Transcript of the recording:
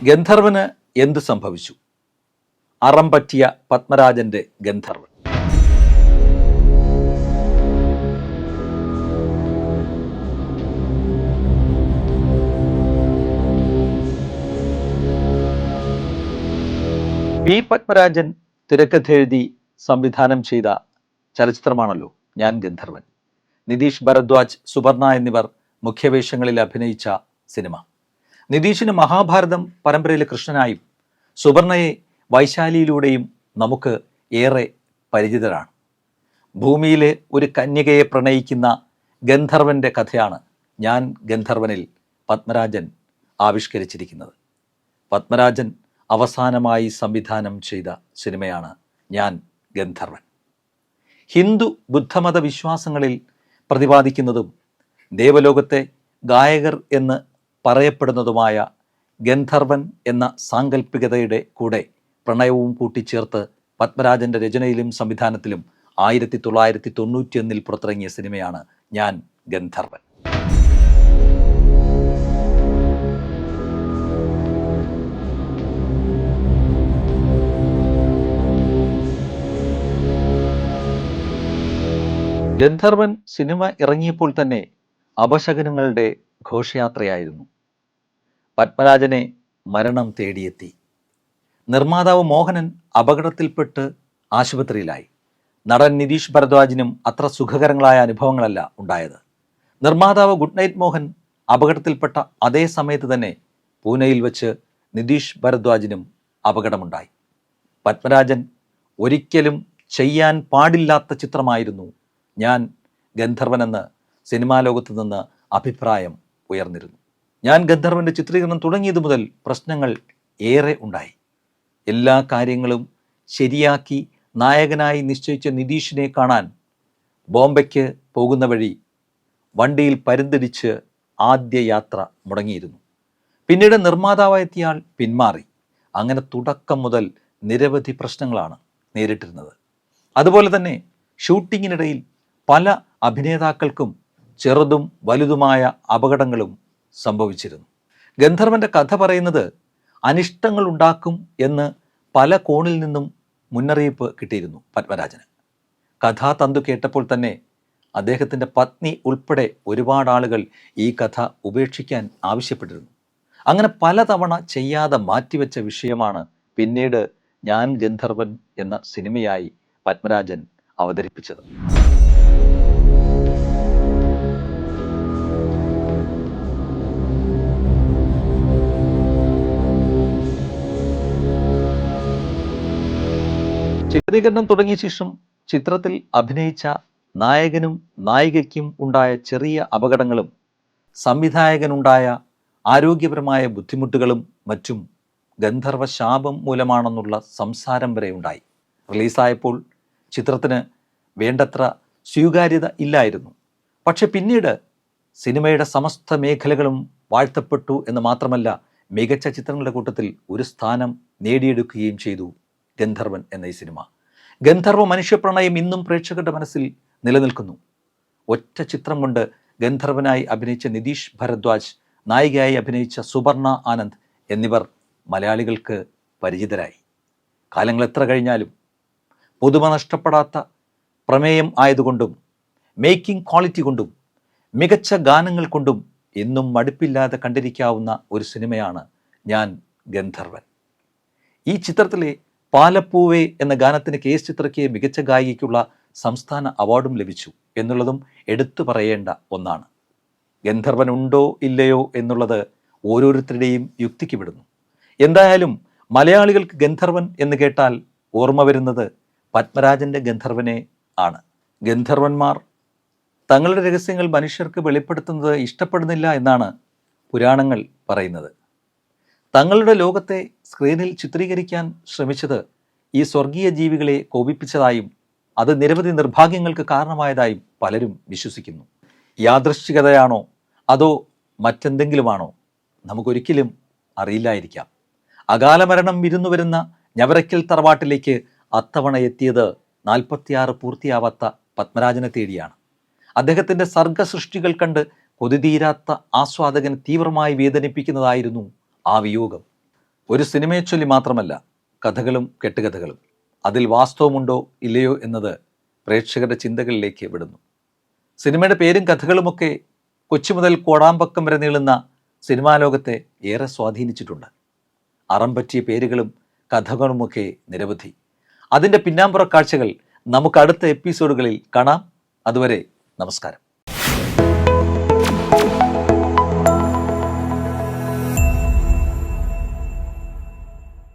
ഗന്ധർവന് എന്ത് സംഭവിച്ചു? അറം പറ്റിയ പത്മരാജന്റെ ഗന്ധർവൻ. പി പത്മരാജൻ തിരക്കഥെഴുതി സംവിധാനം ചെയ്ത ചലച്ചിത്രമാണല്ലോ ഞാൻ ഗന്ധർവൻ. നിതീഷ് ഭരദ്വാജ്, സുപർണ എന്നിവർ മുഖ്യവേഷങ്ങളിൽ അഭിനയിച്ച സിനിമ. നിതീഷിന് മഹാഭാരതം പരമ്പരയിലെ കൃഷ്ണനായും സുപർണയെ വൈശാലിയിലൂടെയും നമുക്ക് ഏറെ പരിചിതരാണ്. ഭൂമിയിലെ ഒരു കന്യകയെ പ്രണയിക്കുന്ന ഗന്ധർവന്റെ കഥയാണ് ഞാൻ ഗന്ധർവനിൽ പത്മരാജൻ ആവിഷ്കരിച്ചിരിക്കുന്നത്. പത്മരാജൻ അവസാനമായി സംവിധാനം ചെയ്ത സിനിമയാണ് ഞാൻ ഗന്ധർവൻ. ഹിന്ദു ബുദ്ധമത വിശ്വാസങ്ങളിൽ പ്രതിപാദിക്കുന്നതും ദേവലോകത്തെ ഗായകർ എന്ന് പറയപ്പെടുന്നതുമായ ഗന്ധർവൻ എന്ന സാങ്കല്പികതയുടെ കൂടെ പ്രണയവും കൂട്ടിച്ചേർത്ത് പത്മരാജന്റെ രചനയിലും സംവിധാനത്തിലും 1991 പുറത്തിറങ്ങിയ സിനിമയാണ് ഞാൻ ഗന്ധർവൻ. ഗന്ധർവൻ സിനിമ ഇറങ്ങിയപ്പോൾ തന്നെ അപശകനങ്ങളുടെ ഘോഷയാത്രയായിരുന്നു. പത്മരാജനെ മരണം തേടിയെത്തി. നിർമ്മാതാവ് മോഹനൻ അപകടത്തിൽപ്പെട്ട് ആശുപത്രിയിലായി. നടൻ നിതീഷ് ഭരദ്വാജിനും അത്ര സുഖകരങ്ങളായ അനുഭവങ്ങളല്ല ഉണ്ടായത്. നിർമ്മാതാവ് ഗുഡ് നൈറ്റ് മോഹൻ അപകടത്തിൽപ്പെട്ട അതേ സമയത്ത് തന്നെ പൂനെയിൽ വെച്ച് നിതീഷ് ഭരദ്വാജിനും അപകടമുണ്ടായി. പത്മരാജൻ ഒരിക്കലും ചെയ്യാൻ പാടില്ലാത്ത ചിത്രമായിരുന്നു ഞാൻ ഗന്ധർവനെന്ന് സിനിമാ ലോകത്ത് നിന്ന് അഭിപ്രായം ഉയർന്നിരുന്നു. ഞാൻ ഗന്ധർവന്റെ ചിത്രീകരണം തുടങ്ങിയത് മുതൽ പ്രശ്നങ്ങൾ ഏറെ ഉണ്ടായി. എല്ലാ കാര്യങ്ങളും ശരിയാക്കി നായകനായി നിശ്ചയിച്ച നിതീഷിനെ കാണാൻ ബോംബെക്ക് പോകുന്ന വഴി വണ്ടിയിൽ പരുന്തിടിച്ച് ആദ്യ യാത്ര മുടങ്ങിയിരുന്നു. പിന്നീട് നിർമ്മാതാവായെത്തിയാൽ പിന്മാറി. അങ്ങനെ തുടക്കം മുതൽ നിരവധി പ്രശ്നങ്ങളാണ് നേരിട്ടിരുന്നത്. അതുപോലെ തന്നെ ഷൂട്ടിങ്ങിനിടയിൽ പല അഭിനേതാക്കൾക്കും ചെറുതും വലുതുമായ അപകടങ്ങളും സംഭവിച്ചിരുന്നു. ഗന്ധർവന്റെ കഥ പറയുന്നത് അനിഷ്ടങ്ങൾ ഉണ്ടാക്കും എന്ന് പല കോണിൽ നിന്നും മുന്നറിയിപ്പ് കിട്ടിയിരുന്നു പത്മരാജന്. കഥാതന്തു കേട്ടപ്പോൾ തന്നെ അദ്ദേഹത്തിൻ്റെ പത്നി ഉൾപ്പെടെ ഒരുപാട് ആളുകൾ ഈ കഥ ഉപേക്ഷിക്കാൻ ആവശ്യപ്പെട്ടിരുന്നു. അങ്ങനെ പലതവണ ചെയ്യാതെ മാറ്റിവെച്ച വിഷയമാണ് പിന്നീട് ഞാൻ ഗന്ധർവൻ എന്ന സിനിമയായി പത്മരാജൻ അവതരിപ്പിച്ചത്. ചിത്രീകരണം തുടങ്ങിയ ശേഷം ചിത്രത്തിൽ അഭിനയിച്ച നായകനും നായികയ്ക്കും ഉണ്ടായ ചെറിയ അപകടങ്ങളും സംവിധായകനുണ്ടായ ആരോഗ്യപരമായ ബുദ്ധിമുട്ടുകളും മറ്റും ഗന്ധർവ ശാപം മൂലമാണെന്നുള്ള സംസാരം വരെ ഉണ്ടായി. റിലീസായപ്പോൾ ചിത്രത്തിന് വേണ്ടത്ര സ്വീകാര്യത ഇല്ലായിരുന്നു. പക്ഷെ പിന്നീട് സിനിമയുടെ സമസ്ത മേഖലകളും വാഴ്ത്തപ്പെട്ടു എന്ന് മാത്രമല്ല, മികച്ച ചിത്രങ്ങളുടെ കൂട്ടത്തിൽ ഒരു സ്ഥാനം നേടിയെടുക്കുകയും ചെയ്തു ഗന്ധർവൻ എന്ന ഈ സിനിമ. ഗന്ധർവ മനുഷ്യപ്രണയം ഇന്നും പ്രേക്ഷകരുടെ മനസ്സിൽ നിലനിൽക്കുന്നു. ഒറ്റ ചിത്രം കൊണ്ട് ഗന്ധർവനായി അഭിനയിച്ച നിതീഷ് ഭരദ്വാജ്, നായികയായി അഭിനയിച്ച സുപർണ ആനന്ദ് എന്നിവർ മലയാളികൾക്ക് പരിചിതരായി. കാലങ്ങൾ എത്ര കഴിഞ്ഞാലും പുതുമ നഷ്ടപ്പെടാത്ത പ്രമേയം ആയതുകൊണ്ടും മേക്കിംഗ് ക്വാളിറ്റി കൊണ്ടും മികച്ച ഗാനങ്ങൾ കൊണ്ടും എന്നും മടുപ്പില്ലാതെ കണ്ടിരിക്കാവുന്ന ഒരു സിനിമയാണ് ഞാൻ ഗന്ധർവൻ. ഈ ചിത്രത്തിലെ പാലപ്പൂവേ എന്ന ഗാനത്തിന് KS ചിത്രയ്ക്ക് മികച്ച ഗായികയ്ക്കുള്ള സംസ്ഥാന അവാർഡും ലഭിച്ചു എന്നുള്ളതും എടുത്തു പറയേണ്ട ഒന്നാണ്. ഗന്ധർവൻ ഉണ്ടോ ഇല്ലയോ എന്നുള്ളത് ഓരോരുത്തരുടെയും യുക്തിക്ക് വിടുന്നു. എന്തായാലും മലയാളികൾക്ക് ഗന്ധർവൻ എന്ന് കേട്ടാൽ ഓർമ്മ വരുന്നത് പത്മരാജന്റെ ഗന്ധർവനെ ആണ്. ഗന്ധർവന്മാർ തങ്ങളുടെ രഹസ്യങ്ങൾ മനുഷ്യർക്ക് വെളിപ്പെടുത്തുന്നത് ഇഷ്ടപ്പെടുന്നില്ല എന്നാണ് പുരാണങ്ങൾ പറയുന്നത്. തങ്ങളുടെ ലോകത്തെ സ്ക്രീനിൽ ചിത്രീകരിക്കാൻ ശ്രമിച്ചത് ഈ സ്വർഗീയ ജീവികളെ കോപിപ്പിച്ചതായും അത് നിരവധി നിർഭാഗ്യങ്ങൾക്ക് കാരണമായതായും പലരും വിശ്വസിക്കുന്നു. യാദൃശ്ചികതയാണോ അതോ മറ്റെന്തെങ്കിലുമാണോ നമുക്കൊരിക്കലും അറിയില്ലായിരിക്കാം. അകാല മരണം വിരുന്നു വരുന്ന ഞവരക്കൽ തറവാട്ടിലേക്ക് അത്തവണ എത്തിയത് 46 പൂർത്തിയാവാത്ത പത്മരാജനെ തേടിയാണ്. അദ്ദേഹത്തിൻ്റെ സർഗസൃഷ്ടികൾ കണ്ട് കൊതിതീരാത്ത ആസ്വാദകൻ തീവ്രമായി വേദനിപ്പിക്കുന്നതായിരുന്നു ആ വിയോഗം. ഒരു സിനിമയെ ചൊല്ലി മാത്രമല്ല കഥകളും കെട്ടുകഥകളും. അതിൽ വാസ്തവമുണ്ടോ ഇല്ലയോ എന്നത് പ്രേക്ഷകരുടെ ചിന്തകളിലേക്ക് വിടുന്നു. സിനിമയുടെ പേരും കഥകളുമൊക്കെ കൊച്ചി മുതൽ കോടാമ്പക്കം വരെ നീളുന്ന സിനിമാ ലോകത്തെ ഏറെ സ്വാധീനിച്ചിട്ടുണ്ട്. അറം പറ്റിയ പേരുകളും കഥകളുമൊക്കെ നിരവധി. അതിൻ്റെ പിന്നാമ്പുറ കാഴ്ചകൾ നമുക്ക് അടുത്ത എപ്പിസോഡുകളിൽ കാണാം. അതുവരെ നമസ്കാരം.